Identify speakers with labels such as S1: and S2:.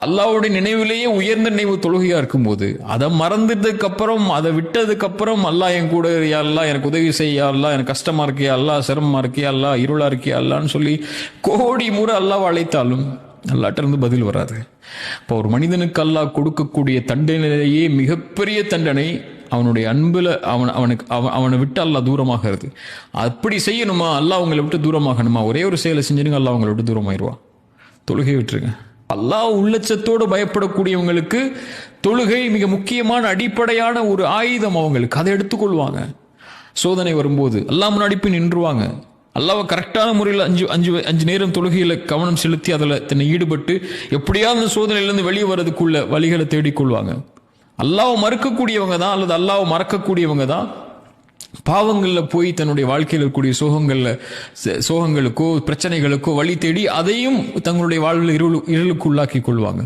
S1: அல்லாஹ்வுடைய நினைவிலேயே உயர்ந்த நினைவு தொழுகையா இருக்கும்போது அதை மறந்ததுக்கு அப்புறம் அதை விட்டதுக்கு அப்புறம் அல்லாஹ் என் கூட யா அல்லாஹ் எனக்கு உதவி செய்யா அல்லாஹ் எனக்கு கஷ்டமா இருக்கியா அல்லாஹ் சிரமமா இருக்கியா அல்லாஹ் இருளா இருக்கியா அல்லான்னு சொல்லி கோடி முறை அல்லாஹ் அழைத்தாலும் அல்லாஹ்ட்ட இருந்து பதில் வராது. இப்போ ஒரு மனிதனுக்கு அல்லாஹ் கொடுக்கக்கூடிய தண்டனையிலேயே மிகப்பெரிய தண்டனை அவனுடைய அன்புல அவனை விட்டு அல்லாஹ் தூரமாகிறது. அப்படி செய்யணுமா, அல்லாஹ் உங்களை விட்டு தூரமாகணுமா, ஒரே ஒரு செயலை செஞ்சிருங்க, அல்லாஹ் உங்களை விட்டு தூரமாயிருவா. தொழுகை விட்டுருங்க. அல்லாஹ் உள்ளச்சத்தோடு பயப்படக்கூடியவங்களுக்கு தொழுகை மிக முக்கியமான அடிப்படையான ஒரு ஆயுதம். அவங்களுக்கு அதை எடுத்துக்கொள்வாங்க. சோதனை வரும்போது அல்லாஹ் முன்னாடி போய் நின்றுவாங்க. அல்லாஹ்வை கரெக்டான முறையில் அஞ்சு நேரம் தொழுகையில் கவனம் செலுத்தி அதில் தன்னை ஈடுபட்டு எப்படியாவது அந்த சோதனையிலிருந்து வெளியே வர்றதுக்குள்ள வழிகளை தேடிக்கொள்வாங்க. அல்லாஹ்வை மறுக்கக்கூடியவங்க தான் அல்லது அல்லாஹ்வை மறக்கக்கூடியவங்க தான் பாவங்களில் போய் தன்னுடைய வாழ்க்கையில் இருக்கக்கூடிய சோகங்களுக்கோ பிரச்சனைகளுக்கோ வழி தேடி அதையும் தங்களுடைய வாழ்வில் இருளுக்கு உள்ளாக்கி கொள்வாங்க.